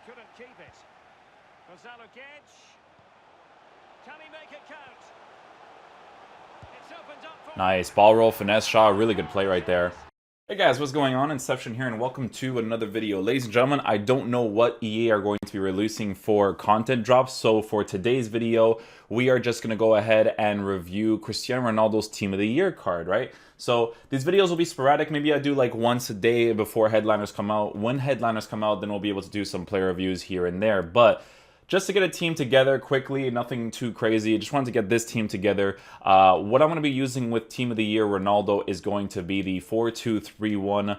couldn't keep it. Gonzalo Gedge. Can he make it count? It's opened up for Nice. Ball roll, finesse shot. Really good play right there. Hey guys, what's going on? Inception here, and welcome to another video. Ladies and gentlemen, I don't know what EA are going to be releasing for content drops, so for today's video, we are just going to go ahead and review Cristiano Ronaldo's Team of the Year card, right? So these videos will be sporadic. Maybe I do like once a day before headliners come out. When headliners come out, then we'll be able to do some player reviews here and there, but just to get a team together quickly, nothing too crazy. I just wanted to get this team together. What I'm going to be using with Team of the Year Ronaldo is going to be the 4-2-3-1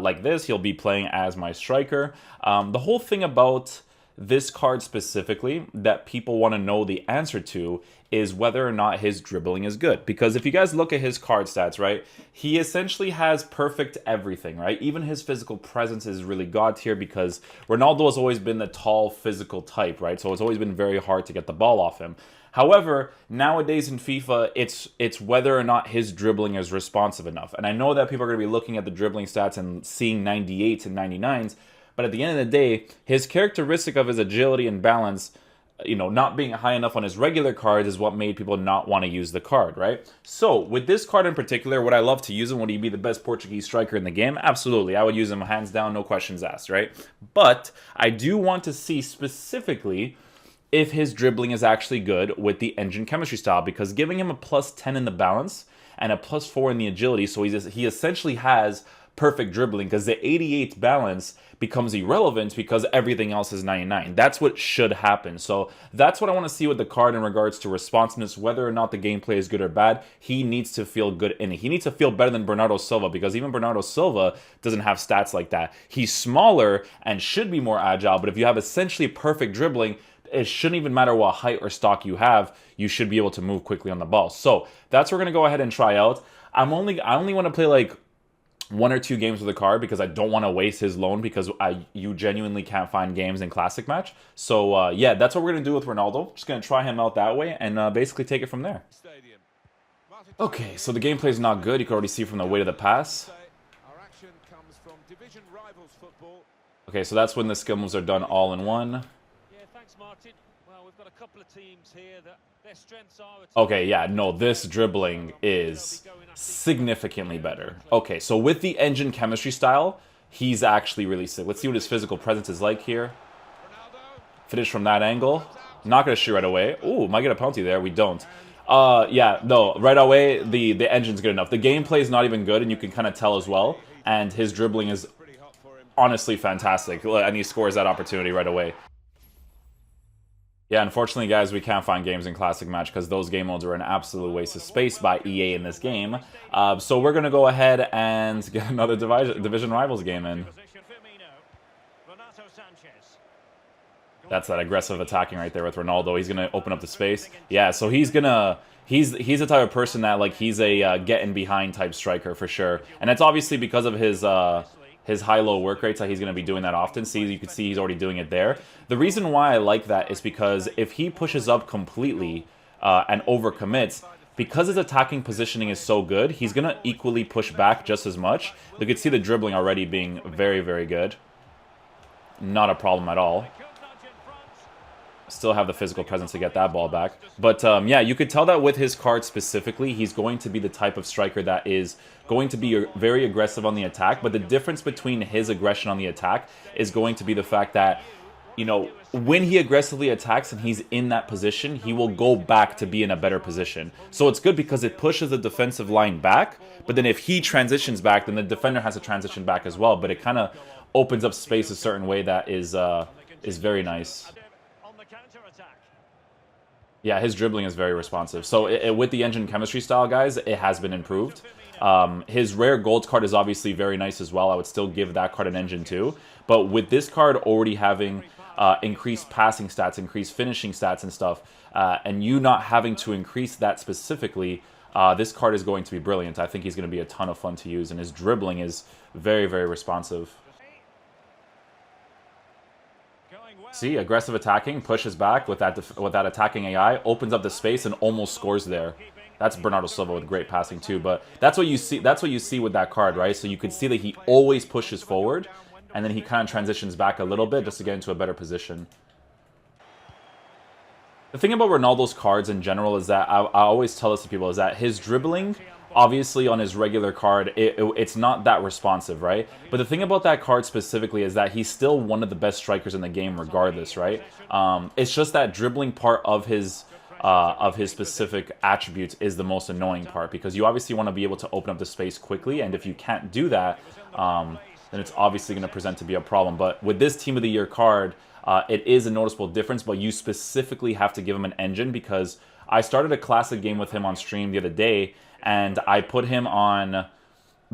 like this. He'll be playing as my striker. The whole thing about this card specifically that people want to know the answer to is whether or not his dribbling is good. Because if you guys look at his card stats, right, he essentially has perfect everything, right? Even his physical presence is really god tier because Ronaldo has always been the tall physical type, right? So it's always been very hard to get the ball off him. However, nowadays in FIFA, it's whether or not his dribbling is responsive enough. And I know that people are going to be looking at the dribbling stats and seeing 98s and 99s, but at the end of the day, his characteristic of his agility and balance, you know, not being high enough on his regular cards is what made people not want to use the card, right? So with this card in particular, would I love to use him? Would he be the best Portuguese striker in the game? Absolutely. I would use him hands down, no questions asked, right? But I do want to see specifically if his dribbling is actually good with the engine chemistry style, because giving him a +10 in the balance and a +4 in the agility, so he essentially has perfect dribbling, because the 88 balance becomes irrelevant because everything else is 99. That's what should happen. So that's what I want to see with the card in regards to responsiveness, whether or not the gameplay is good or bad. He needs to feel good in it. He needs to feel better than Bernardo Silva, because even Bernardo Silva doesn't have stats like that. He's smaller and should be more agile, but if you have essentially perfect dribbling, it shouldn't even matter what height or stock you have. You should be able to move quickly on the ball. So that's what we're going to go ahead and try out. I only want to play like 1 or 2 games with the card because I don't want to waste his loan, because you genuinely can't find games in Classic Match. So yeah, that's what we're going to do with Ronaldo. Just going to try him out that way and basically take it from there. Okay, so the gameplay is not good. You can already see from the weight of the pass. Okay, so that's when the skill moves are done all in one. Okay, yeah, no, this dribbling is significantly better. Okay, so with the engine chemistry style, he's actually really sick. Let's see what his physical presence is like here. Finish from that angle. Not going to shoot right away. Ooh, might get a penalty there. We don't. Yeah, no, right away, the engine's good enough. The gameplay is not even good, and you can kind of tell as well. And his dribbling is honestly fantastic, and he scores that opportunity right away. Yeah, unfortunately, guys, we can't find games in Classic Match because those game modes are an absolute waste of space by EA in this game. So we're going to go ahead and get another Division Rivals game in. That's that aggressive attacking right there with Ronaldo. He's going to open up the space. Yeah, so he's the type of person that, like, he's a get-in behind type striker for sure. And that's obviously because of his high-low work rates that he's going to be doing that often. See, you can see he's already doing it there. The reason why I like that is because if he pushes up completely and overcommits, because his attacking positioning is so good, he's going to equally push back just as much. You can see the dribbling already being very, very good. Not a problem at all. Still have the physical presence to get that ball back. But yeah, you could tell that with his card specifically, he's going to be the type of striker that is going to be very aggressive on the attack. But the difference between his aggression on the attack is going to be the fact that, you know, when he aggressively attacks and he's in that position, he will go back to be in a better position. So it's good because it pushes the defensive line back. But then if he transitions back, then the defender has to transition back as well. But it kind of opens up space a certain way that is very nice. Yeah, his dribbling is very responsive. So with the engine chemistry style, guys, it has been improved. His rare gold card is obviously very nice as well. I would still give that card an engine too. But with this card already having increased passing stats, increased finishing stats and stuff, and you not having to increase that specifically, this card is going to be brilliant. I think he's going to be a ton of fun to use, and his dribbling is very, very responsive. See, aggressive attacking, pushes back with that attacking AI, opens up the space and almost scores there. That's Bernardo Silva with great passing too, but that's what you see. That's what you see with that card, right? So you can see that he always pushes forward, and then he kind of transitions back a little bit just to get into a better position. The thing about Ronaldo's cards in general is that I always tell this to people is that his dribbling, obviously on his regular card, it's not that responsive, right? But the thing about that card specifically is that he's still one of the best strikers in the game regardless, right? It's just that dribbling part of his specific attributes is the most annoying part, because you obviously want to be able to open up the space quickly, and if you can't do that, then it's obviously going to present to be a problem. But with this Team of the Year card, it is a noticeable difference, but you specifically have to give him an engine, because I started a classic game with him on stream the other day, and I put him on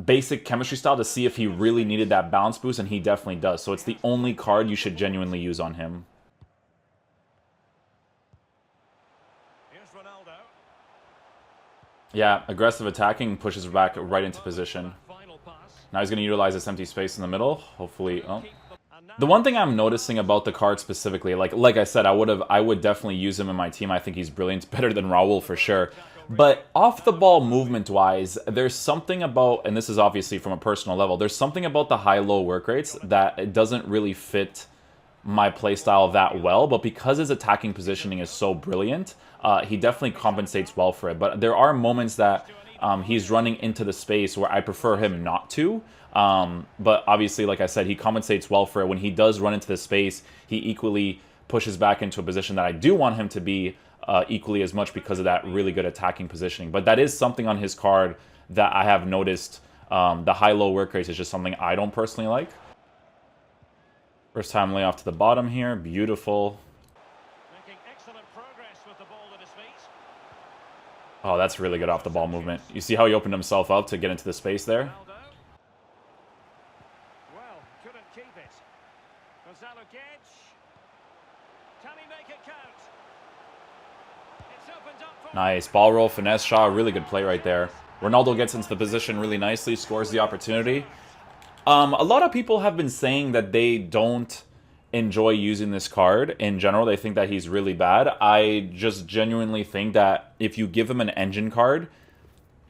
basic chemistry style to see if he really needed that balance boost, and he definitely does. So it's the only card you should genuinely use on him. Here's Ronaldo. Yeah, aggressive attacking pushes back right into position. Now he's going to utilize this empty space in the middle. Hopefully, oh. The one thing I'm noticing about the card specifically, like I said, I would definitely use him in my team. I think he's brilliant, better than Raul for sure. But off the ball movement wise, there's something about, and this is obviously from a personal level, there's something about the high-low work rates that it doesn't really fit my playstyle that well. But because his attacking positioning is so brilliant, he definitely compensates well for it. But there are moments that he's running into the space where I prefer him not to. But obviously, like I said, he compensates well for it. When he does run into the space, he equally pushes back into a position that I do want him to be equally as much, because of that really good attacking positioning. But that is something on his card that I have noticed. The high-low work rates is just something I don't personally like. First time lay off to the bottom here. Beautiful. Making excellent progress with the ball at his feet. Oh, that's really good off the ball movement. You see how he opened himself up to get into the space there? Well, couldn't keep it. Can he make it count? It's opened up for Nice. Ball roll, finesse shot. Really good play right there. Ronaldo gets into the position really nicely, scores the opportunity. A lot of people have been saying that they don't enjoy using this card in general. They think that he's really bad. I just genuinely think that if you give him an engine card,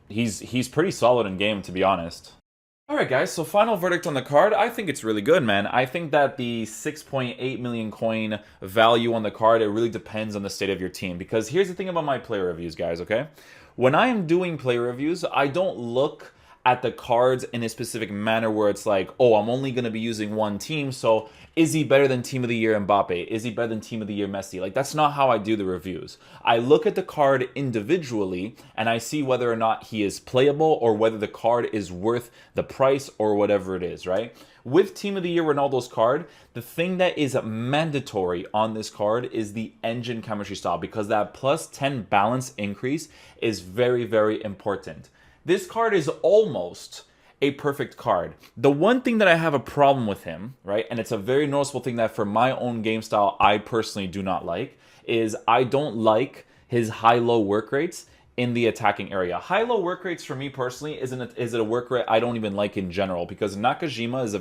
he's pretty solid in game, to be honest. Alright guys, so final verdict on the card. I think it's really good, man. I think that the 6.8 million coin value on the card, it really depends on the state of your team. Because here's the thing about my player reviews, guys, okay? When I am doing player reviews, I don't look at the cards in a specific manner where it's like, oh, I'm only going to be using one team, so is he better than Team of the Year Mbappe? Is he better than Team of the Year Messi? Like, that's not how I do the reviews. I look at the card individually, and I see whether or not he is playable, or whether the card is worth the price, or whatever it is, right? With Team of the Year Ronaldo's card, the thing that is mandatory on this card is the engine chemistry style, because that plus 10 balance increase is very, very important. This card is almost a perfect card. The one thing that I have a problem with him, right, and it's a very noticeable thing that for my own game style I personally do not like, is I don't like his high-low work rates in the attacking area. High-low work rates for me personally is it a work rate I don't even like in general, because Nakajima is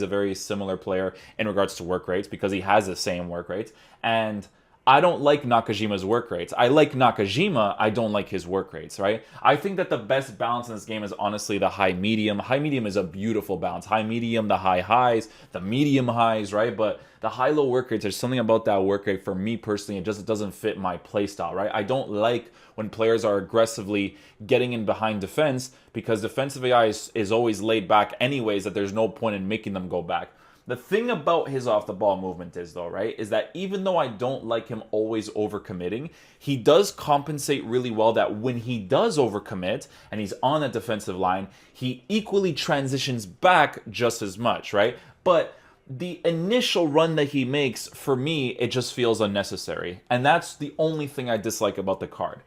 a very similar player in regards to work rates, because he has the same work rates, and I don't like Nakajima's work rates. I like Nakajima, I don't like his work rates, right? I think that the best balance in this game is honestly the high-medium. High-medium is a beautiful balance. High-medium, the high-highs, the medium-highs, right? But the high-low work rates, there's something about that work rate for me personally, it just doesn't fit my playstyle, right? I don't like when players are aggressively getting in behind defense, because defensive AI is always laid back anyways, that there's no point in making them go back. The thing about his off-the-ball movement is, though, right, is that even though I don't like him always overcommitting, he does compensate really well that when he does overcommit and he's on that defensive line, he equally transitions back just as much, right? But the initial run that he makes, for me, it just feels unnecessary. And that's the only thing I dislike about the card.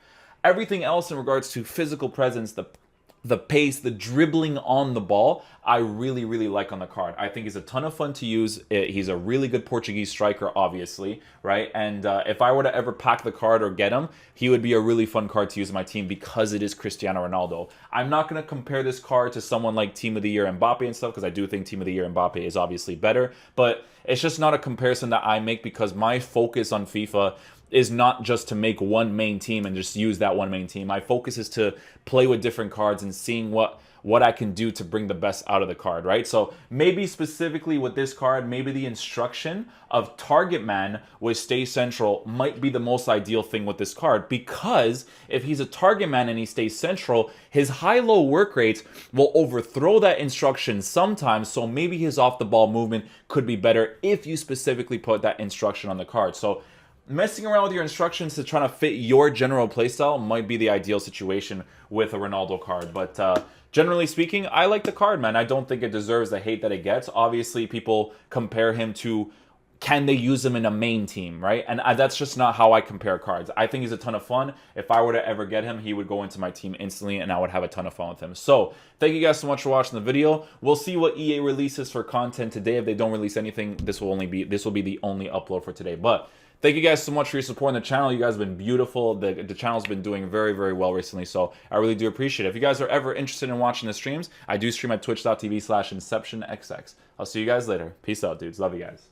Everything else in regards to physical presence, the pace, the dribbling on the ball, I really, really like on the card. I think he's a ton of fun to use. He's a really good Portuguese striker, obviously, right? And if I were to ever pack the card or get him, he would be a really fun card to use in my team, because it is Cristiano Ronaldo. I'm not going to compare this card to someone like Team of the Year Mbappe and stuff, because I do think Team of the Year Mbappe is obviously better, but it's just not a comparison that I make, because my focus on FIFA is not just to make one main team and just use that one main team. My focus is to play with different cards and seeing what what I can do to bring the best out of the card, right? So maybe specifically with this card, maybe the instruction of target man with stay central might be the most ideal thing with this card, because if he's a target man and he stays central, his high-low work rates will overthrow that instruction sometimes, so maybe his off-the-ball movement could be better if you specifically put that instruction on the card. So messing around with your instructions to try to fit your general playstyle might be the ideal situation with a Ronaldo card. But generally speaking, I like the card, man. I don't think it deserves the hate that it gets. Obviously, people compare him to, can they use him in a main team, right? And that's just not how I compare cards. I think he's a ton of fun. If I were to ever get him, he would go into my team instantly, and I would have a ton of fun with him. So thank you guys so much for watching the video. We'll see what EA releases for content today. If they don't release anything, this will be the only upload for today. But thank you guys so much for your support on the channel. You guys have been beautiful. The channel's been doing very, very well recently, so I really do appreciate it. If you guys are ever interested in watching the streams, I do stream at twitch.tv/inceptionxx. I'll see you guys later. Peace out, dudes. Love you guys.